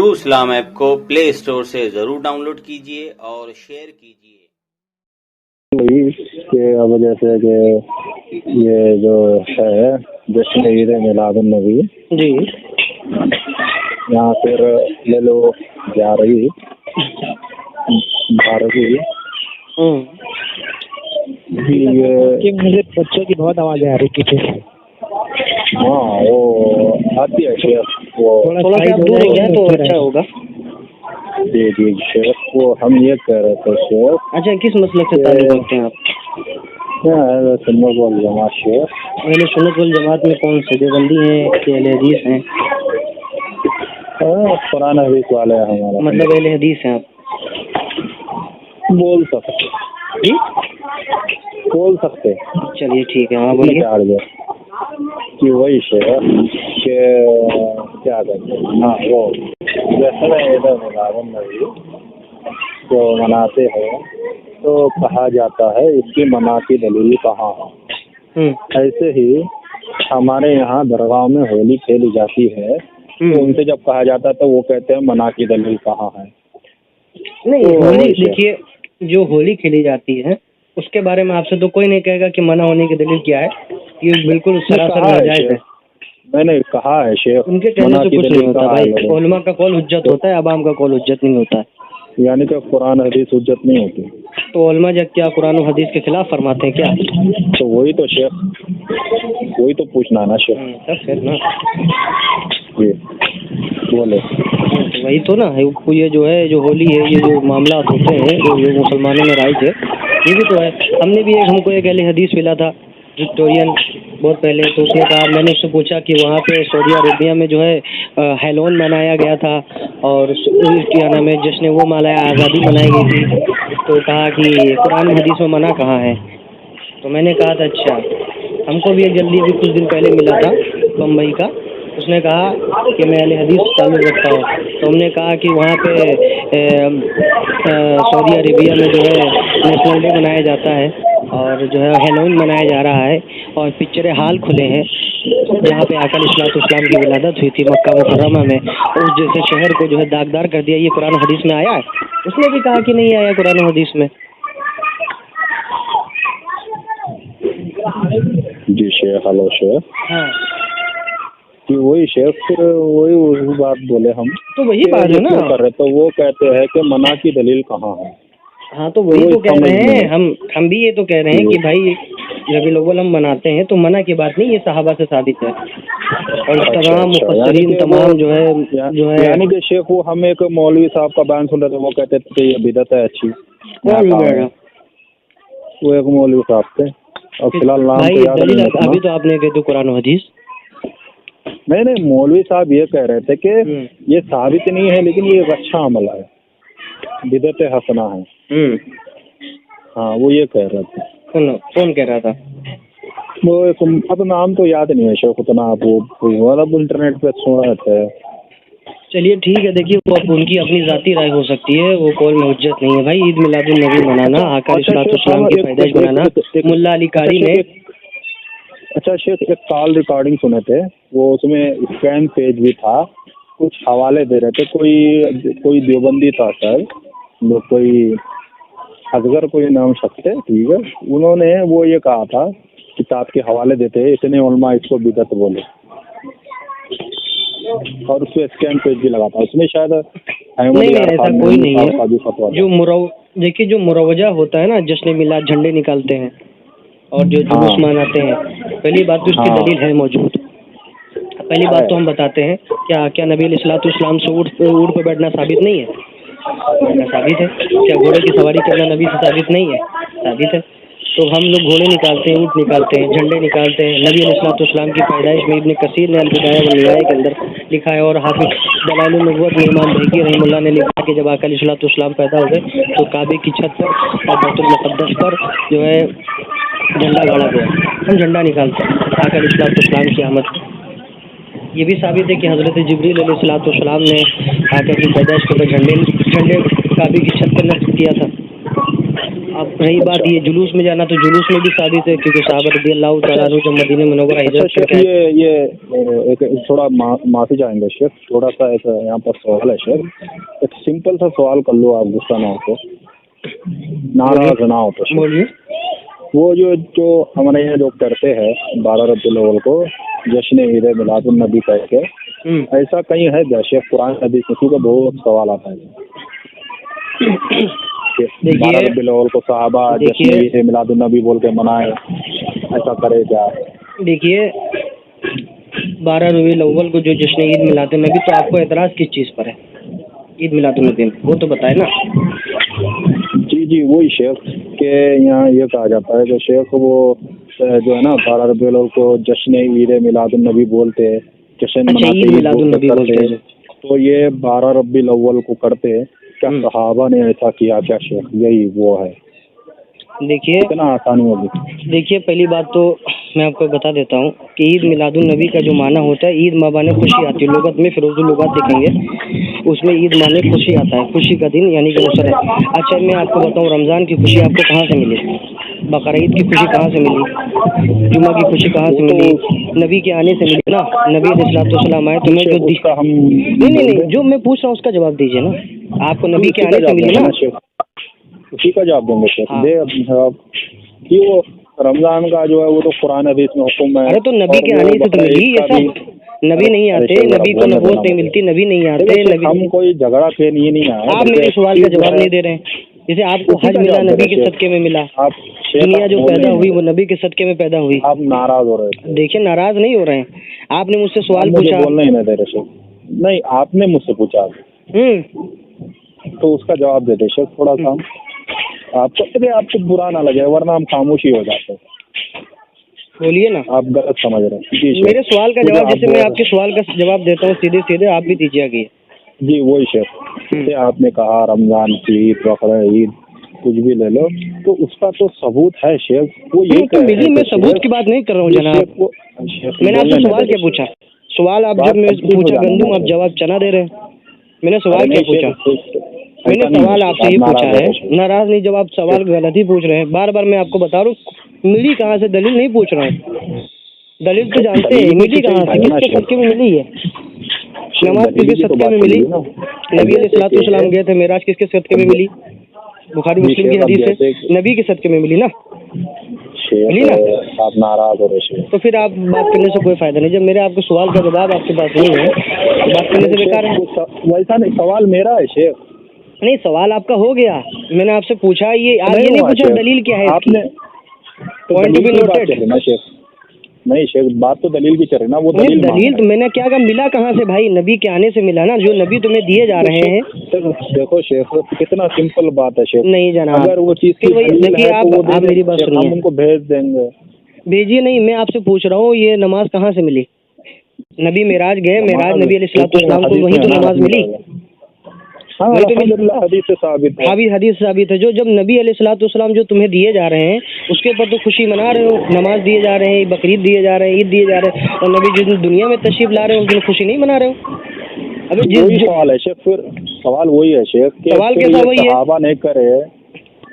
दरुस्लाम app को play store से जरूर डाउनलोड कीजिए और शेयर कीजिए। के अब जैसे कि ये जो है जश्न ईद मिलादुन नबी जी यहाँ फिर ले लो 11वीं कि मुझे बच्चों की बहुत आवाज़ आ रही पीछे। हाँ वो आती है शेख, वो थोड़ा सा दूर हो गया तो अच्छा होगा। जी जी शेख, वो हम ये कह रहे थे शेख। अच्छा, किस मसलक से ताल्लुक़ रखते हैं आप? सुन्नत वल जमात शेख। पहले सुन्नत वल जमात में कौन से, देवबंदी हैं कि अहले हदीस हैं? कुरान हदीस वाले हैं हमारा। मतलब अहले हदीस हैं आप? बोल सकते जी, बोल सकते। चलिए ठीक है, हाँ बोलिए। कि वही शेख के क्या कहते हैं, हाँ वो जैसे ईद मिलादुन नबी जो मनाते हैं तो कहा जाता है इसकी मना की दलील कहाँ है। ऐसे ही हमारे यहाँ दरगाह में होली खेली जाती है, तो उनसे जब कहा जाता है तो वो कहते हैं मना की दलील कहाँ है। नहीं, तो होली देखिए, जो होली खेली जाती है उसके बारे में आपसे तो कोई नहीं कहेगा कि मना होने की दलील क्या है। ये बिल्कुल सरासर नाजायज है। मैंने कहा है शेख, उनके कहने से कुछ नहीं होता भाई। उलमा का कौल हुज्जत होता है, अवाम का कौल हुज्जत नहीं होता है। यानी कि कुरान हदीस हुज्जत नहीं होती। तो उलमा जब क्या कुरान और हदीस के खिलाफ फरमाते हैं क्या? तो वही तो शेख, वही तो पूछना ना शेख। तब फिर ना जी बोले। तो वही तो ना, ये जो है, जो होली है, ये जो मामला होते हैं जो मुसलमानों में राइज है, ये भी तो है। हमने भी हमको एक अहले हदीस मिला था विक्टोरियन बहुत पहले, तो उसने कहा, मैंने उससे पूछा कि वहाँ पे सऊदी अरेबिया में जो है हेलोन मनाया गया था और क्या नाम है जश्न वो मनाया, आज़ादी मनाई गई थी, तो कहा कि कुरान में हदीस में मना कहाँ है। तो मैंने कहा था अच्छा, हमको भी एक जल्दी अभी कुछ दिन पहले मिला था बम्बई का, उसने कहा कि मैं अहले हदीस ताल्लुक़ रखता हूँ। तो हमने कहा कि वहाँ पे सऊदी अरेबिया में जो है नेशनल डे मनाया जाता है और जो है हेलोइन मनाया जा रहा है और पिक्चरें हाल खुले हैं जहाँ पे आका अलैहिस्सलाम की विलादत हुई थी मक्का मुकर्रमा में, उस जैसे शहर को जो है दागदार कर दिया। ये कुरान हदीस में आया है? उसने भी कहा कि नहीं आया कुरान हदीस में। जी शेख, हेलो शेख। हाँ कि वही शेख, फिर वही बात बोले हम, तो वही बात है ना कर रहे, तो वो कहते हैं कि मना की दलील कहाँ है। हाँ तो वही तो कह रहे हैं हम भी ये तो कह रहे हैं कि भाई रबीउल अव्वल हम मनाते हैं तो मना की बात नहीं, ये सहाबा से साबित है। और तमाम मुफस्सिरीन तमाम जो है यानी कि शेख, वो हम एक मौलवी साहब का बयान सुन रहे थे, वो कहते थे ये बिदअत है अच्छी। वो एक मौलवी साहब थे और फिलहाल नाम तो याद नहीं है। अभी तो आपने कह दो कुरान हदीस। नहीं, मौलवी साहब ये कह रहे थे कि ये साबित नहीं है लेकिन ये एक अच्छा अमल है, बिदअत हसना है। हाँ वो ये कह रहे थे। कौन कह रहा था? वो एक, अब नाम तो याद नहीं है शेख उतना, आप वो मतलब इंटरनेट पे सुन रहे थे। चलिए ठीक है, देखिए वो उनकी अपनी जाती राय हो सकती है, वो कौल में हुज्जत नहीं है भाई। ईद मिलादुन नबी मनाना, आका अलैहिस्सलाम की पैदाइश मनाना, मुल्ला अली कारी ने। अच्छा शेख, एक कॉल रिकॉर्डिंग सुने थे, वो उसमें स्कैन पेज भी था, कुछ हवाले दे रहे थे। कोई देवबंदी था सर, कोई असगर कोई नाम शख्स है, ठीक है, उन्होंने वो ये कहा था किताब के हवाले देते हैं, इतने उलमा इसको बिदअत बोले और उसपे स्कैन पेज भी लगा था। उसमें शायद नहीं ऐसा कोई नहीं है। जो देखिए, जो मुरवजा होता है ना, जश्न मिलाद, झंडे निकालते हैं और जो जुलूस मनाते हैं, पहली बात तो उसकी दलील है मौजूद। पहली बात तो हम बताते हैं क्या नबी अलैहिस्सलाम से ऊँट पे बैठना साबित नहीं है? साबित है। क्या घोड़े की सवारी करना नबी से साबित नहीं है? साबित है। तो हम लोग घोड़े निकालते हैं, ऊँट निकालते हैं, झंडे निकालते हैं। नबी अलैहिस्सलाम की पैदाइश में इब्न कसीर ने अल-बिदाया व निहाया के अंदर लिखा है और हाफिज दलाइल उन-नबुव्वत में इमाम बहकी रहमतुल्लाह ने लिखा कि जब आका अलैहिस्सलाम पैदा हो गए तो काबे की छत पर और बैतुल मुक़द्दस पर जो है झंडा गाड़ा गया। हम झंडा निकालते हैं आका अलैहिस्सलाम की आमद। ये भी साबित है कि हज़रत जिब्रील अलैहिस्सलाम ने आका की पैदाइश के बाद झंडे काबे की छत पर नस्ब किया था। अब रही बात ये जुलूस में जाना, तो जुलूस में भी साबित है, क्योंकि साहब रज़ियल्लाहु तआला अन्हु जब मदीना मुनव्वरा हिजरत शेख, करके आए। ये एक थोड़ा माफी चाहेंगे शेख, थोड़ा सा एक यहाँ पर सवाल है शेख, एक सिंपल सा सवाल कर लो, आप गुस्सा ना हो तो, नाराज ना हो तो। बोलिए। वो जो हमारे यहाँ जो करते हैं 12 रबीउल अव्वल को जश्न ईद मिलादुन नबी कह के, ऐसा कहीं है क्या शेख कुरान हदीस में? क्योंकि बहुत सवाल आता है। 12 रबीउल अव्वल को सहाबा जश्न ईद मिलादुन नबी बोल के मनाए, ऐसा करे क्या? देखिए 12 रबीउल अव्वल को जो जश्न ईद मिलादुन नबी, तो आपको एतराज़ किस चीज़ पर है ईद मिलादुन नबी में, वो तो बताए ना। जी वही शेख के यहाँ ये कहा जाता है कि शेख वो जो है ना 12 रबीउल अव्वल को जश्न ईद मिलादुन नबी बोलते हैं, जश्न मनाते ईद मिलादुन नबी बोलते हैं, तो ये 12 रबीउल अव्वल को करते हैं क्या? सहाबा ने ऐसा किया क्या शेख? यही वो है। देखिए कितना आसानी होगी। देखिए पहली बात तो मैं आपको बता देता हूँ कि ईद मिलादुन नबी का जो माना होता है, ईद माने खुशी आती है। लुगत में फिरोजुल लुगत देखेंगे, उसमें ईद माने खुशी आता है, खुशी का दिन यानी कि अवसर है। अच्छा मैं आपको बताऊँ, रमज़ान की खुशी आपको कहाँ से मिली, बकरीद की खुशी कहाँ से मिली, जुम्मा की खुशी कहाँ से मिली? नबी के आने से मिली ना। नबी अलैहिस्सलाम आए, तुम्हें जो नहीं, जो मैं पूछ रहा हूँ उसका जवाब दीजिए ना। आपको नबी के आने से मिली ना, उसी का जवाब देंगे शेख। कि वो रमजान का जो है वो तो कुरान हदीस में हुक्म है। अरे तो नबी के आने से तो मिली ये सब। नबी नहीं आते, नबी को नबूवत नहीं मिलती, नबी नहीं आते। नबी हम कोई झगड़ा पे नहीं आया। आप मेरे सवाल का जवाब नहीं दे रहे हैं। जैसे आपको हज मिला, नबी के सदके में मिला। दुनिया जो पैदा हुई वो नबी के सदके में पैदा हुई। आप नाराज हो रहे हैं। देखिए नाराज नहीं हो रहे हैं, आपने मुझसे सवाल पूछा। बोलने ही नहीं दे रहे। नहीं, आपने मुझसे पूछा तो उसका जवाब दे दे शेख थोड़ा सा। आपको बुरा ना लगे, वरना हम खामोशी हो जाते हैं। बोलिए ना। आप गलत समझ रहे हैं। मेरे सवाल का जवाब, जैसे मैं आपके सवाल का जवाब देता हूँ सीधे सीधे, आप भी दीजिए आगे। जी वही शेख, जैसे आपने कहा रमजान की ईद, बकरीद ईद, कुछ भी ले लो, तो उसका तो सबूत है शेख। वो ये तो मिली, मैं सबूत की बात नहीं कर रहा हूँ जनाब। मैंने आपसे सवाल क्या पूछा? सवाल आप जब मैं पूछा गंदुम, आप जवाब चना दे रहे हैं। मैंने सवाल क्या पूछा? मैंने सवाल आपसे ये पूछा है, नाराज नहीं, जब आप सवाल गलत ही पूछ रहे हैं। बार बार मैं आपको बता रहा हूँ, मिली कहाँ से, दलील नहीं पूछ रहा हूँ। दलील तो जानते हैं, मिली कहाँ से, किसके सदके में मिली है? नमाज किसके सदके में मिली? नबी अलैहिस्सलाम गए थे मेराज, किसके सदके में मिली? बुखारी मुस्लिम की हदीस है, नबी के सदके में मिली ना। मिली ना। आप नाराज हो रहे, तो फिर आप बात करने से कोई फायदा नहीं। जब मेरे आपके सवाल का जवाब आपके पास नहीं है, बात करने से बेकार है। वैसा नहीं, सवाल मेरा है शेख। नहीं, सवाल आपका हो गया, मैंने आपसे पूछा। ये आप ये नहीं पूछा दलील क्या है इसकी? Point to be noted. नहीं शेख, बात तो दलील की चल रही ना। वो दलील तो मैंने क्या कहा, मिला कहाँ से भाई? नबी के आने से मिला ना, जो नबी तुम्हें दिए जा रहे हैं। देखो शेख, कितना सिंपल बात है शेख। नहीं जनाब, अगर वो चीज देखिए आप मेरी बात सुनिए, हम उनको भेज देंगे। भेजिए नहीं, मैं आपसे पूछ रहा हूँ ये नमाज कहाँ से मिली? नबी मेराज गए, मेराज नबी अलैहिस्सलाम को वहीं तो नमाज मिली। हदीस साबित है। जो जब नबी अलैहिस्सलाम जो तुम्हें दिए जा रहे हैं उसके ऊपर तो खुशी मना रहे हो, नमाज दिए जा रहे हैं, बकरीद दिए जा रहे हैं, ईद दिए जा रहे हैं, और नबी जिस दिन दुनिया में तशरीफ ला रहे हो उस दिन खुशी नहीं मना रहे हो। अगर जिस सवाल है शेख, फिर सवाल वही है शेख, सवाल कैसा वही है? सहाबा नहीं करे,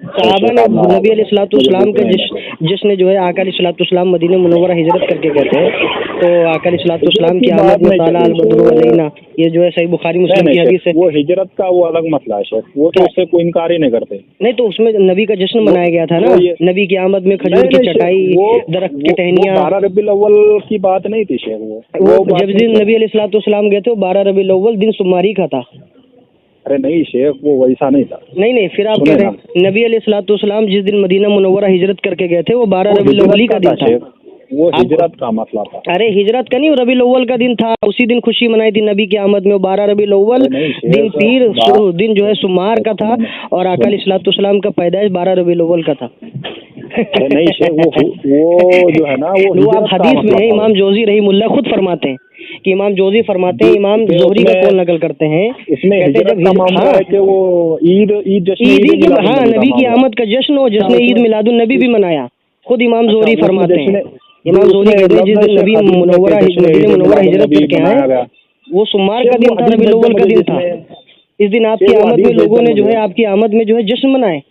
सहाबा ने नबी अलैहिस्सलाम का जिसने जो है आका अलैहिस्सलाम मदीना मुनव्वरा हिजरत करके गए थे, तो आका अलैहिस्सलाम की आमद में ताला अल बद्रु अलैना, ये जो है सही बुखारी मुस्लिम की हदीस है। वो हिजरत का वो अलग मसला है शेख, वो तो उससे कोई इनकार ही नहीं करते। नहीं तो उसमें नबी का जश्न मनाया गया था ना, नबी की आमद में खजूर की चटाई, दरख्त की टहनियाँ। 12 रबीउल अव्वल की बात नहीं थी शेख। वो जब दिन नबी अलैहिस्सलाम गए थे वो 12 रबीउल अव्वल दिन सुमारी का था। अरे नहीं शेख, वो वैसा नहीं था। नहीं, फिर आप कह रहे हैं नबी अलैहिस्सलाम जिस दिन मदीना मुनव्वरा हिजरत करके गए थे वो 12 रबीउल अव्वल का दिन था। वो हिजरत का मसला था। अरे हिजरत का नहीं, रबीउल अव्वल का दिन था। उसी दिन खुशी मनाई थी नबी की आमद में। 12 रबीउल अव्वल दिन पीर दिन जो है सुमार का था, और आका अलैहिस्सलाम का पैदाइश 12 रबीउल अव्वल का था। नहीं शेख, वो जो है ना वो आप हदीस में है, इमाम जोजी रही मुल्ला खुद फरमाते हैं कि इमाम जोजी फरमाते हैं, इमाम जोहरी का कौल नकल करते हैं, कहते जब वो ईद हाँ नबी की आमद का जश्न हो, जिसने ईद मिलादुन नबी भी मनाया, खुद इमाम जोहरी फरमाते हैं। इमाम जोहरी कहते हैं जिस दिन नबी मुनव्वरा हिजरत करके आए वो सुमार का दिन था, रबीउल अव्वल का दिन था। इस दिन आपकी आमद में लोगों ने जो है आपकी आमद में जो है जश्न मनाए।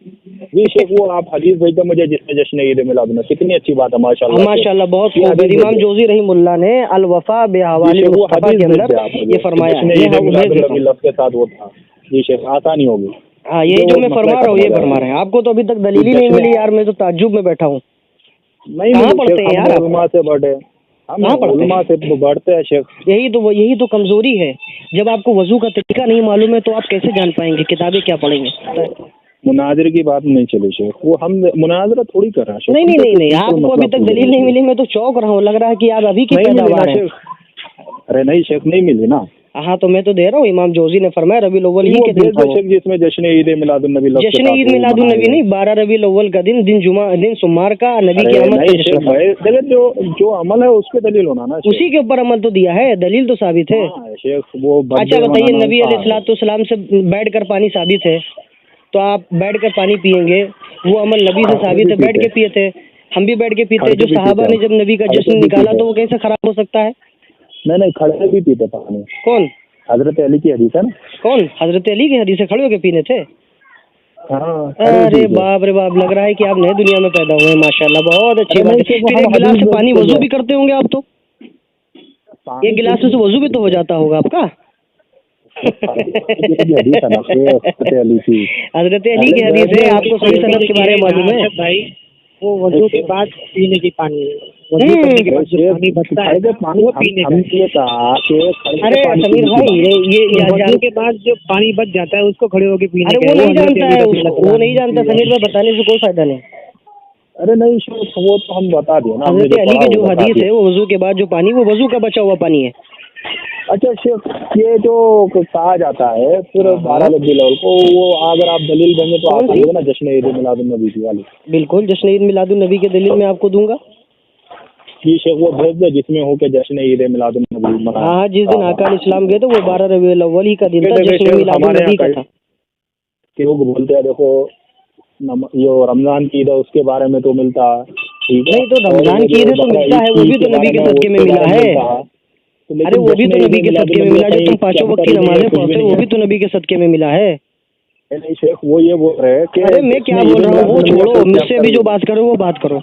जी शेख, वो आप हदीस भेजते मुझे जिसमें जश्न ईद मिलाद नबी, कितनी अच्छी बात है माशाल्लाह। माशाल्लाह, बहुत ये खूब। हदीस इमाम भेजिए। जोजी रहीमुल्लाह ने अल वफा बेहवाल जी शेख, वो मुस्तफा हदीस के भेज अंदर दिया आपने ये फरमाया जश्न है। ये ईद हाँ, वो मिलाद भेज देता नबी हूँ। लफ्ज़ के साथ वो था। जी शेख, आसानी होगी। हाँ, यही जो मैं मसला फरमा रहा हूँ खत्म ये हो फरमा जाएगा। रहे हैं। आपको तो अभी तक दलील ही नहीं जश्न मिली यार, मैं तो ताज्जुब में बैठा हूँ। नहीं कहाँ मिली पढ़ते शेख, हैं हम यार आप? उलमा से बढ़े, हम कहाँ पढ़ते उलमा हैं? से बढ़ते हैं शेख। यही तो कमजोरी है। जब आपको वजू का तरीका नहीं मालूम है तो आप कैसे जान पाएंगे? किताबें क्या पढ़ेंगे? मुनाजरे की बात नहीं चली शेख, वो हम मुनाजरा थोड़ी कर रहे हैं शेख। नहीं हम नहीं तो नहीं नहीं, सिर्फ आपको मसला अभी तक पूछ रहे दलील नहीं हैं। मिली, मैं तो चौंक रहा हूँ। लग रहा है कि आप अभी की नहीं मिली ना पैदावार है। शेख, अरे नहीं शेख, नहीं मिली ना। हाँ, तो मैं तो दे रहा हूँ। इमाम जोजी ने फरमाया रबीउल अव्वल ही वो के दिन भेज था दे वो। शेख जिसमें जश्न ईद मिलाद नबी लफ्ज़ के जश्न साथ ईद वो मिलादुन मनाया नबी है। नहीं, 12 रबीउल अव्वल का दिन, दिन सोमवार का नबी की अरे आमद का नहीं जश्न शेख था। भाई, देखिए जो अमल है उस पे दलील होना ना शेख। उसी के ऊपर अमल तो दिया है, दलील तो साबित है। हाँ शेख, वो अच्छा बर्थडे बताइए, मनाना नबी वो कहाँ है? अलैहिस्सलाम से बैठ कर पानी साबित है, तो आप बैठ कर पानी पियेंगे। वो अमल नबी से साबित है, बैठ के पिए थे। हम भी बैठ के पीते। खड़े जो भी सहाबा पीते ने हैं। जब नबी का खड़े जश्न भी निकाला पीते तो हैं। वो कैसे खराब हो सकता है? नहीं खड़े भी पीते पानी। कौन? हजरत अली की हदीस है ना। कौन? हजरत अली के हदीस से खड़े होके पीने थे? हाँ खड़े अरे पीते। बाप रे बाप, लग रहा है कि आप नए दुनिया में पैदा हुए हैं। माशाल्लाह, बहुत अच्छी अरे बात नहीं है। शेख, वो फिर हम एक गिलास हदीस से पानी भेजते वजू हैं। भी करते होंगे आप तो? पानी एक गिलास से वजू भी तो हो जाता होगा आपका। हदीस है ना शेख, हजरत अली की। हजरत अली की हदीस है, आपको सही सनद के बारे में मालूम है? भाई वो वजू के बाद पीने की पानी है। वजू करने के बाद जो पानी बचता है खड़े पानी वो पीने का है। हमने कहा कि खड़े अरे पानी समीर पीने भाई, की बात है। ये वजू के बाद जो पानी बच जाता है उसको खड़े होके पीने अरे का वो नहीं हजरत जानता अली है रज़ी उसको, अल्लाह वो नहीं जानता समीर भाई, बताने से कोई फायदा नहीं। अरे नहीं शेख, वो तो हम बता दिए ना, हमने हजरत जो अली पढ़ा की जो वो बता हदीस दिए। है, वो वजू के बाद जो पानी, वो वजू का बचा हुआ पानी है। अच्छा शेख, ये जो कहा जाता है फिर हाँ। 12 रबीउल अव्वल को, वो अगर आप दलील देंगे तो कौन आप सी? देंगे ना जश्न ईद मिलाद नबी की वाली। बिल्कुल, जश्न ईद मिलादुन नबी के दलील मैं आपको दूंगा। जी शेख, वो भेज दे जिसमें हो के जश्न ईद मिलाद नबी मनाया। हाँ, जिस दिन आका इस्लाम गए थे वो 12 रबीउल अव्वल ही का दिन था, देखिए जश्न शेख, मिलादुन हमारे नबी यहाँ का था। कि लोग बोलते हैं देखो जो रमजान की ईद है उसके बारे में तो मिलता है, ठीक है। नहीं तो और रमजान वो की जो ईद तो बकरा मिलता है, वो ईद भी तो नबी बारे के में सदके में उसके मिला बारे में है। मिलता है। तो अरे लेकिन वो भी जश्न तो ईद नबी के मिलाद सदके में नबी मिला, जो कहीं तुम पांचों वक्त की कैपिटल नहीं है, नमाजें कुछ भी पढ़ते हो नहीं वो है। भी तो नबी के सदके में मिला है। नहीं शेख, वो ये बोल रहे हैं कि अरे मैं क्या जश्न बोल ईद रहा हूँ वो मिलाद नबी छोड़ो, का मुझसे अभी जो chapter- बात करो वो बात करो।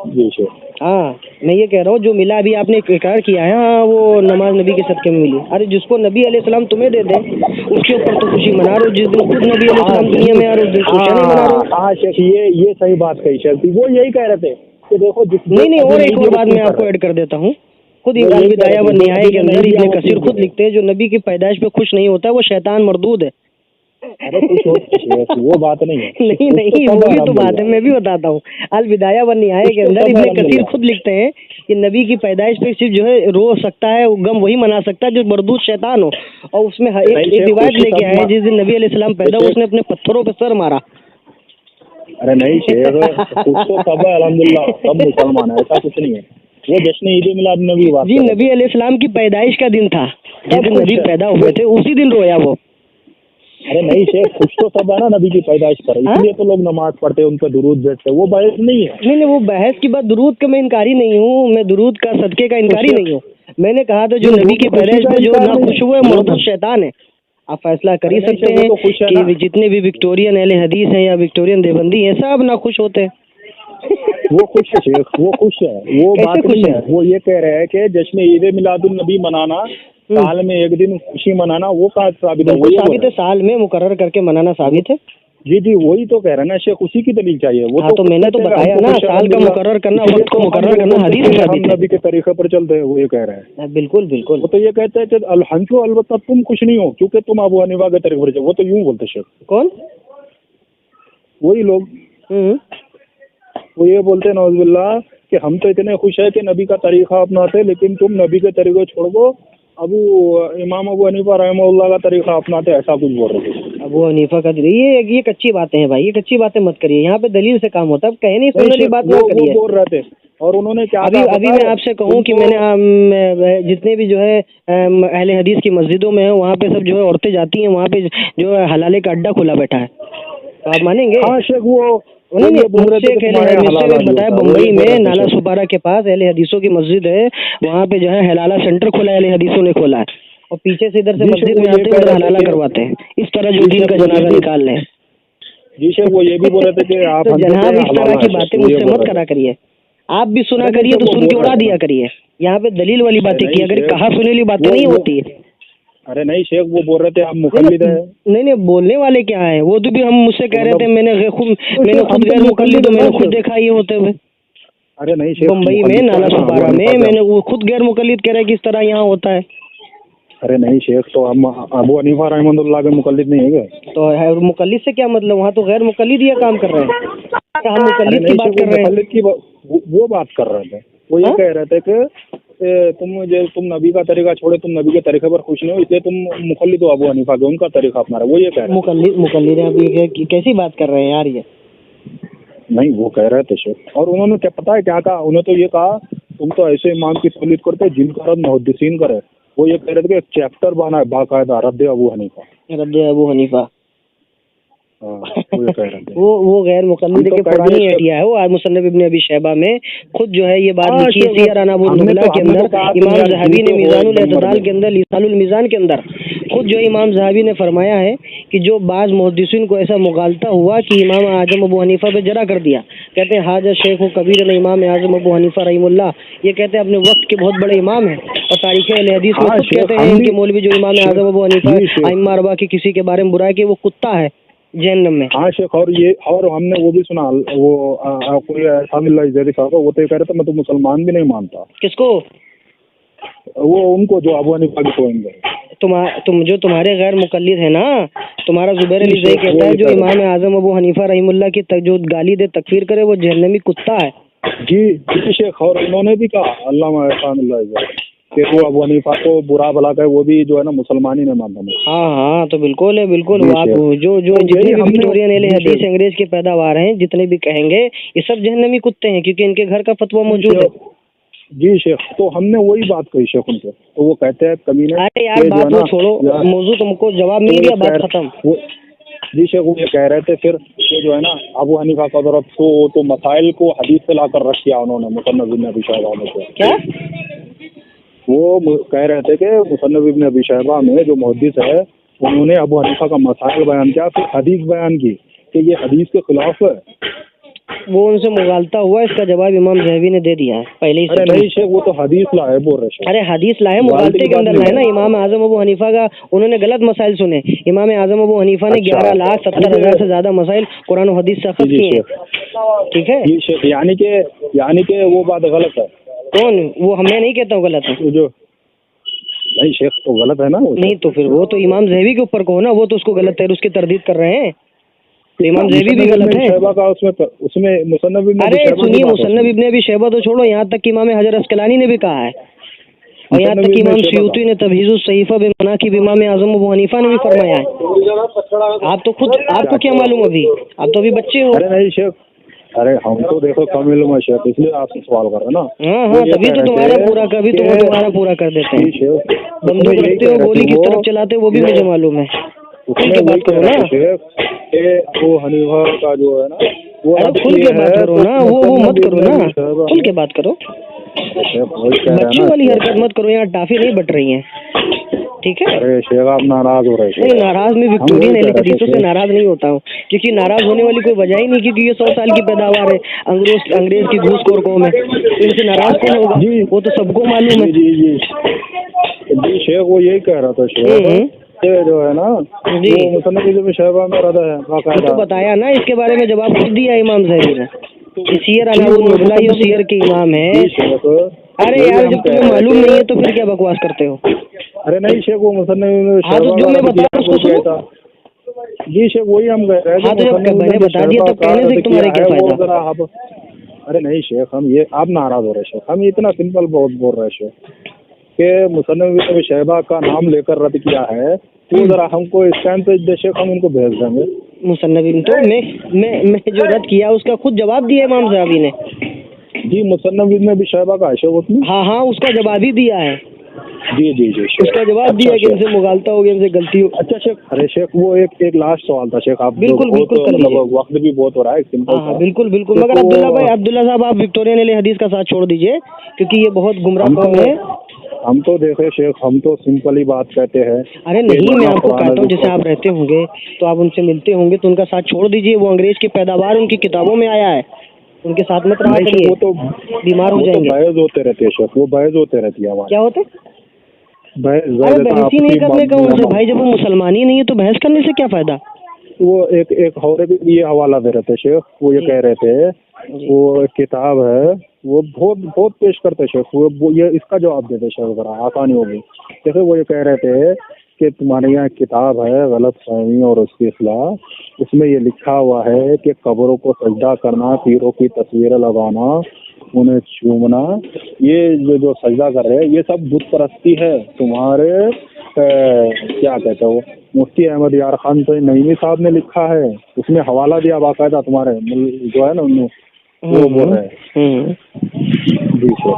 जी शेख। हाँ, मैं ये कह रहा हूँ जो मिला अभी आपने इकरार किया है, हाँ वो नमाज नबी के सदके में मिली। अरे जिसको नबी अलैहिस्सलाम तुम्हें दे दे उसके ऊपर तो खुशी मना रहे हो, जिस दिन खुद नबी अलैहिस्सलाम दुनिया में आ रहे हो उस दिन खुशियाँ नहीं मना रहे हो। हाँ शेख, ये सही बात कही शेख, वो यही कह रहे थे कि देखो नहीं, और एक और बात मैं आपको ऐड कर देता हूँ। खुद वो इमरान यही बिदाया कह व रहे थे, निहाया के जो नबी अंदर ने इब्ने नहीं दिया कसीर वो खुद चीज़ लिखते हैं जो नबी की पैदाइश पे खुश नहीं होता है वो शैतान मरदूद है। अरे कुछ और शेख, वो बात नहीं है। नहीं वो भी तो बात है, मैं भी बताता हूँ। अल बिदाया व निहाया के अंदर इब्ने कसीर खुद लिखते हैं कि नबी की पैदाइश पे सिर्फ जो है रो सकता है, गम वही मना सकता है जो मरदूद शैतान हो। और उसमें एक रिवायत लेके आए जिस दिन नबी अलैहिस्सलाम पैदा हुए उसने अपने पत्थरों पे सर मारा। अरे नहीं शेख, कुछ तो सब है अल्हम्दुलिल्लाह, सब मुसलमान है, ऐसा कुछ नहीं है। वो जश्न ईद मिलाद नबी बात जी, कर रहे नबी अलैहिस्सलाम की पैदाइश का दिन था, जिस दिन नबी पैदा हुए थे उसी दिन रोया वो। अरे नहीं शेख, कुछ तो सब है ना नबी की पैदाइश पर, इसलिए तो लोग नमाज पढ़ते हैं, उन पर दुरूद भेजते हैं, वो बहस नहीं है। नहीं वो बहस की बात, दुरूद का मैं इनकारी नहीं हूँ, मैं दुरूद का सदके का इनकारी नहीं हूँ। मैंने कहा था जो नबी की पैदाइश पे जो ना खुश हुए मरदूद शैतान है। आप फैसला कर ही सकते हैं कि जितने भी विक्टोरियन अहले हदीस हैं या विक्टोरियन देवबंदी हैं सब ना खुश होते हैं। वो खुश है शेख, वो खुश है, वो बात नहीं है। वो ये कह रहे हैं कि जश्न ईद मिलादुन नबी मनाना, साल में एक दिन खुशी मनाना, वो कहाँ साबित है? वो साबित है, साल में मुकर्रर करके मनाना साबित है। जी वही तो कह रहे हैं ना शेख, उसी की दलील चाहिए। वो हाँ, तो मैंने तो बताया ना, साल का मुकर्रर करना, वक्त को मुकर्रर करना हदीस से साबित है। हम नबी के तरीके पर चलते हैं, वो ये कह रहे हैं। बिल्कुल बिल्कुल। वो तो ये कहते हैं कि अलहंसो अलबत्ता तुम खुश नहीं हो क्योंकि तुम अबू हनीफा के तरीके पर चलो, वो तो यूं बोलते शेख। कौन? वही लोग वो ये बोलते हैं नौजुबिल्लाह कि हम तो इतने खुश है कि नबी का तरीका अपनाते, लेकिन तुम नबी के तरीके छोड़ दो, इमाम अबू हनीफा रहमहुल्लाह का तरीका अपनाते, ऐसा कुछ बोल रहे थे। अबू हनीफा का ये कच्ची बातें हैं भाई, ये कच्ची बातें मत करिए, यहाँ पे दलील से काम होता है। कहे नहीं सुनने वाली बात ना करिए। वो बोल रहे थे और उन्होंने क्या अभी मैं आपसे कहूँ कि मैंने जितने भी जो है अहले हदीस की मस्जिदों में है वहाँ पे सब जो है औरतें जाती हैं, वहाँ पे जो है हलाले का अड्डा खुला बैठा है, तो आप मानेंगे? हाँ शेख, वो मुझसे बताया बम्बई में नाला सुपारा के पास अहले हदीसों की मस्जिद है, वहाँ पे जो है हलाला सेंटर खोला है, अहले हदीसों ने खोला है, और पीछे से इधर से मस्जिद में आते हैं उधर हलाला करवाते हैं, इस तरह जो दीन का जनाजा निकाल लें। जी शेख वो ये भी बोल रहे थे कि आप तो हम जनाब जैसे इस तरह हवाला की है, बातें वो ये मुझसे बोल मत रहे करा थे। करिए। आप भी सुना अरे करिए नहीं तो शेख, सुन वो के बोल उड़ा रहे दिया थे। करिए। यहाँ पे दलील वाली बातें नहीं किया करिए, शेख, कहा सुनी वाली बातें नहीं होती है। अरे नहीं शेख वो बोल रहे थे आप नहीं मुकल्लिद है। नहीं नहीं, बोलने वाले क्या है, वो तो भी हम मुझसे कह रहे थे, मतलब मैंने तो खुद हम तो गैर मुकल्लिद हूँ, है मैंने ना खुद शेख। देखा ये होते हुए अरे नहीं शेख, बम्बई में मुकल्लिद तो नाला है ना, सुपारा अबू में, हनीफा मैंने वो खुद गैर मुकल्लिद कह रहे कि इस तरह यहाँ होता है। अरे नहीं शेख, तो हम अबू हनीफा रहमतुल्लाह के मुकल्लिद नहीं है क्या? तो है मुकल्लिद से क्या मतलब, वहाँ तो गैर मुकल्लिद ये काम कर रहे हैं। क्या हम अरे मुकल्लिद की नहीं बात शेख, वो कर रहे हैं? मुकल्लिद की वो बात कर रहे थे। वो ये हाँ? कह रहे थे कि तुम नबी का तरीका छोड़े, तुम नबी के तरीके पर खुश नहीं हो, इसलिए तुम मुकल्लिद हो अबू हनीफा के, उनका तरीका अपना रहे, वो ये कह रहे थे। मुकल्लिद अभी कैसी बात कर रहे हैं यार ये। नहीं वो कह रहे थे शेख, और उन्होंने क्या पता है क्या कहा, उन्होंने तो ये कहा तुम तो ऐसे इमाम की तौलीद करते जिनका रद्द मुहद्दिसीन करे। वो ये कह रहे थे कि एक चैप्टर बना है बाकायदा रद्द अबू हनीफा। रद्द अबू हनीफा। हाँ, वो ये कह रहे थे। वो गैर मुकल्लिद हम तो के कह पुरानी दिए शेख। हटिया है। वो आज मुसन्नफ इब्न अबी शैबा में खुद जो है ये बात हाँ लिखी है, शेख, सियर अनाबुल हमने नुबला तो के अंदर, कहा तुम इमाम यार ज़हाबी ने झूठे हो मीज़ानुल एक नंबर एतदाल में। के अंदर, लिसानुल मीज़ान के अंदर खुद जो इमाम ज़हाबी ने फरमाया है कि जो बाज़ मुहद्दिसीन को ऐसा मुगालता हुआ कि इमाम आज़म अबू हनीफा पे जरा कर दिया। कहते हैं हाजा शेख व कबीर ने इमाम आज़म अबू हनीफा रहीमुल्लाह, ये कहते हैं अपने वक्त के बहुत बड़े इमाम हैं, और तारीख़ अहले हदीस में हाँ खुद शेख, कहते हैं हम इनके भी मौलवी जो इमाम शेख, आज़म अबू हनीफा जी शेख। अइम्मा अरबा की किसी के बारे में बुरा है कि वो कुत्ता है जहन्नम में। हाँ शेख, और हमने वो भी सुना, वो कोई सामिल्ला जैदी साहब, वो तो ये कह रहे थे मैं तो मुसलमान भी नहीं मानता किसको? वो उनको जो अबू हनीफा की कोएंगे। तुम जो तुम्हारे गैर मुकल्लिद है ना, तुम्हारा जुबैर अली जी ज़ई शेख, कहता है वो जो ये कह इमाम आज़म अबू हनीफा रहीमुल्लाह की जो गाली दे तकफीर करे वो जहन्नमी कुत्ता है। जी शेख, और उन्होंने भी कहा अल्लामा सामिल्ला जैदी कि वो अबू हनीफा को बुरा भला कहे, वो भी जो है ना मुसलमान ही नहीं मानता मैं। हाँ तो बिल्कुल है, बिल्कुल। जी वो आप शेख। जो तो जितने यही भी हमने विक्टोरियन अहले जी हदीस शेख। अंग्रेज के पैदावार हैं, जितने भी कहेंगे ये सब जहन्नमी कुत्ते हैं, क्योंकि इनके घर का फतवा मौजूद है। जी शेख, तो हमने वही बात कही शेख उनसे, तो वो कहते हैं कमीने अरे यार कि जो है बात ना वो छोड़ो, मौजूद तुमको जवाब मिल गया, बात खत्म। जी शेख वो ये कह रहे थे फिर ये जो है ना अबू हनीफा का तरफ तो मसाइल को हदीस से लाकर रख किया उन्होंने मुसन्नफ इब्न अबी शैबा में से। क्या? वो कह रहे थे कि मुसन्नफ इब्न अबी शैबा में जो मुहद्दिस है उन्होंने अबू हनीफा का मसाइल बयान किया, फिर हदीस बयान की कि ये हदीस के खिलाफ है। वो उनसे मुगालता हुआ, इसका जवाब इमाम ज़हबी ने दे दिया है पहले ही से। अरे नहीं शेख, वो तो हदीस लाए बोल रहे शेख। अरे हदीस लाए, मुगालते के अंदर लाए ना। इमाम आज़म अबू हनीफा का उन्होंने गलत मसाइल सुने। इमाम आज़म अबू हनीफा ने अच्छा। 11,70,000 से ज़्यादा मसाइल कुरान और हदीस से अखज़ जी किए हैं। शेख, ठीक है। जी शेख, यानी कि वो बात गलत है। कौन? वो मैं नहीं कहता हूँ गलत है। तो जो नहीं शेख, तो गलत है ना वो। नहीं तो फिर वो तो इमाम ज़हबी के ऊपर कहो ना, वो तो उसको गलत है, उसकी तरदीद कर रहे हैं। तो इमाम ज़हबी भी गलत है। शैबा का उसमें मुसन्नफ इब्न अबी अरे शैबा की सुनिए, बात मुसन्नफ इब्न अबी शैबा तो छोड़ो, यहाँ तक कि इमाम हजर अस्कलानी ने भी कहा है, और यहाँ तक कि इमाम सुयूती ने तबहीज़ुस सहीफ़ा बिमनाक़िब इमाम आज़म अबू हनीफा ने भी फरमाया है। आपको क्या मालूम अभी? आप तो अभी बच्चे हो। अरे नहीं शेख, अरे हम तो देखो कम इल्म है शेख, इसलिए आपसे सवाल कर रहे हैं ना। हाँ तभी तो तुम्हारा पूरा कर देते हैं। बंदूक रखते हो, गोली किस तरफ चलाते हो वो भी मुझे मालूम है। खुल के बात करो ना। वो हनीफा का जो है ना वो अरे खुल के बात करो ना, वो मत करो ना, खुल के बात करो। बच्चों वाली हरकत मत करो, यहाँ टाफी नहीं बट रही है, ठीक है? अरे शेख आप नाराज हो रहे हैं। नहीं नाराज, मैं विक्टोरियन अहले हदीसों से नाराज नहीं होता हूँ, क्योंकि नाराज होने वाली कोई वजह ही नहीं, क्योंकि ये 100 साल की पैदावार है, अंग्रेज की घूसखोर कौम है, तो इनसे नाराज कौन होगा? वो तो सबको मालूम है। जी शेख, वो यही कह रहा था शेख, ये जो है ना जी मुसन्नफ इब्न शैबा में रदा है बाकायदा। तो बताया ना, इसके बारे में जवाब खुद दिया इमाम ज़हबी ने। सियर अनाबुल नुबला ये सियर के इमाम है। अरे यार जब तुम्हें मालूम नहीं है तो फिर क्या बकवास करते हो? अरे नहीं शेख, वो मुसन्नफ हाँ तो जो मैं बता रहा हूँ उसको सुनो। जी शेख वही हम कह रहे हैं। हाँ तो जब मैंने बता दिया तो कहने से तुम्हारे क्या फायदा? अरे नहीं शेख, हम ये आप नाराज हो रहे शेख, हम इतना सिंपल बहुत बोल रहे शेख कि मुसन्नफ इब्न शैबा का नाम लेकर रद्द किया है, तो जरा हमको इस टाइम पे दे शेख, हम उनको भेज देंगे। मुसन्नफ इब्न तो मैं जो रद्द किया उसका खुद जवाब दिया इमाम ज़हबी ने। जी मुसन्नफ इब्न अबी शैबा का है शेख उसमें। हाँ उसका जवाब ही दिया है। जी उसका जवाब दिया कि इनसे मुगालता हो गया, इनसे गलती हो। अच्छा शेख, अरे शेख वो एक लास्ट सवाल था शेख, आप बिल्कुल कर लीजिए। वक्त भी बहुत हो रहा है, सिंपल सा। बिल्कुल मगर अब्दुल्ला साहब, आप विक्टोरियन अहले हदीस का साथ छोड़ दीजिए, क्योंकि ये बहुत गुमराह कौम है। हम तो देखे शेख, हम तो सिंपल ही बात कहते हैं। अरे नहीं, मैं आपको कहता हूँ जैसे आप रहते होंगे तो आप उनसे मिलते होंगे तो उनका साथ छोड़ दीजिए। वो अंग्रेज की पैदावार उनकी किताबों में आया है, उनके साथ मत रहा करिए, वो तो बीमार हो जाएंगे। बहस होते रहते हैं शेख, वो बहस होते रहती है हमारे। क्या होते? बहस बहस ही नहीं करने का उनसे भाई, जब वो मुसलमान ही नहीं है तो बहस करने से क्या फायदा। वो एक और भी ये हवाला दे रहे थे शेख, वो ये कह रहे थे वो एक किताब है, वो बहुत बहुत पेश करते शेख, वो ये इसका जवाब देते शेख, जरा आसानी होगी। जैसे वो ये कह रहे थे कि तुम्हारे यहाँ किताब है गलत फहमी और उसकी इस्लाह, उसमें ये लिखा हुआ है कि कब्रों को सजदा करना, पीरों की तस्वीरें लगाना, उन्हें चूमना, ये जो सजदा कर रहे हैं ये सब बुत परस्ती है। तुम्हारे क्या कहते हो मुफ्ती अहमद यार खान तो नईमी साहब ने लिखा है, उसमें हवाला दिया बाकायदा तुम्हारे जो है ना उन्होंने, वो बोल रहे हैं। जी सर।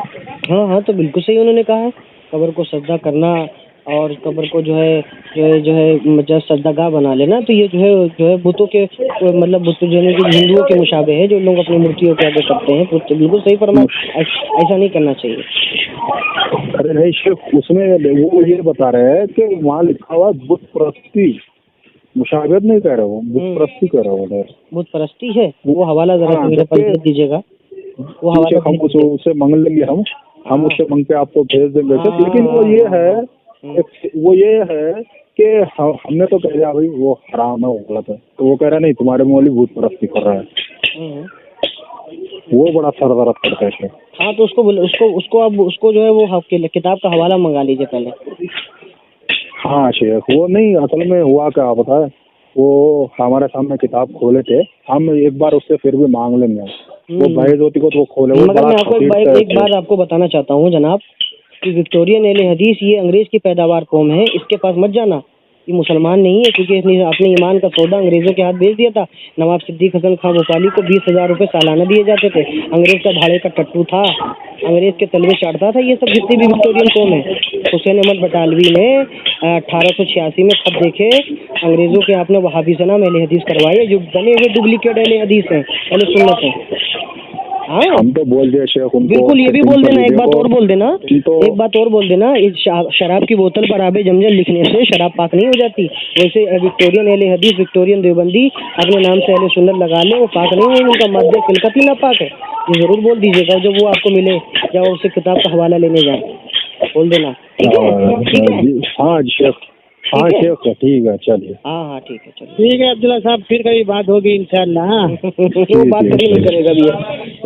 हाँ हाँ, तो बिल्कुल सही उन्होंने कहा है, कब्र को सजदा करना और कब्र को जो है जब सजदागाह बना लेना, तो ये जो है बुतों के मतलब बुत जो है कि हिंदुओं के मुशाबे है, जो लोग अपनी मूर्तियों के आगे करते हैं। तो बिल्कुल सही फरमाया, ऐसा नहीं करना चाहिए। अरे नहीं शेख, उसमें वो ये बता रहे हैं कि वहाँ लिखा हुआ बुत परस्ती, मुशाबहत नहीं कह रहे हो, बुत परस्ती कह रहे हो। बुत परस्ती है वो हवाला जरा मेरे पास भेज दीजिएगा, वो हवाला हम उससे मांग लेंगे, हम उससे मांग के आपको भेज देंगे। लेकिन वो ये है कि हमने तो कह दिया भाई वो हराम है, वो गलत है, तो वो कह रहा नहीं तुम्हारे मौली भूत परस्ती कर रहा है। वो बड़ा सरदर्द करता है। हाँ, तो उसको अब उसको जो है वो किताब का हवाला मंगा लीजिए पहले। हाँ शेख, वो नहीं असल में हुआ क्या पता है, वो हमारे सामने किताब खोले थे, हम एक बार उससे फिर भी मांग लेंगे, वो बहस होती को तो वो खोले। मगर मैं आपको एक बार आपको बताना चाहता हूँ जनाब कि विक्टोरियन अहले हदीस ये अंग्रेज की पैदावार कौम है, इसके पास मत जाना, ये मुसलमान नहीं है, क्योंकि इसने अपने ईमान का सौदा अंग्रेजों के हाथ बेच दिया था। नवाब सिद्दीक हसन खां भोपाली को 20,000 रुपये सालाना दिए जाते थे, अंग्रेज का भाड़े का टट्टू था, अंग्रेज के तलवे चाटता था। ये सब जितनी भी विक्टोरियन कौम है, हुसैन अहमद बटालवी ने 1886 में खत देखे अंग्रेजों के, आपने वहाबी से नाम अहले हदीस करवाए, जो बने हुए डुप्लीकेट अहले हदीस हैं, अहले सुन्नत हैं। हाँ, हम तो बोल दिया शेख उनको, बिल्कुल ये भी बोल देना, एक बात और बोल देना, एक बात और बोल देना, इस शराब की बोतल पर आबे जमजम लिखने से शराब पाक नहीं हो जाती। वैसे विक्टोरियन अहले हदीस, विक्टोरियन देवबंदी अपने नाम से अहले सुन्नत लगा ले, वो पाक नहीं है, उनका मद्य खिलकत ही ना पाक है। ये जरूर बोल दीजिएगा जब वो आपको मिले, जब उससे किताब का हवाला लेने जाए, बोल देना। ठीक है, ठीक है। हाँ शेख, हाँ शेख, ठीक है, चलिए। हाँ ठीक है, चलिए। ठीक है अब्दुल्ला साहब, फिर कभी बात होगी इंशाल्लाह। वो बात कभी नहीं करेगा भी।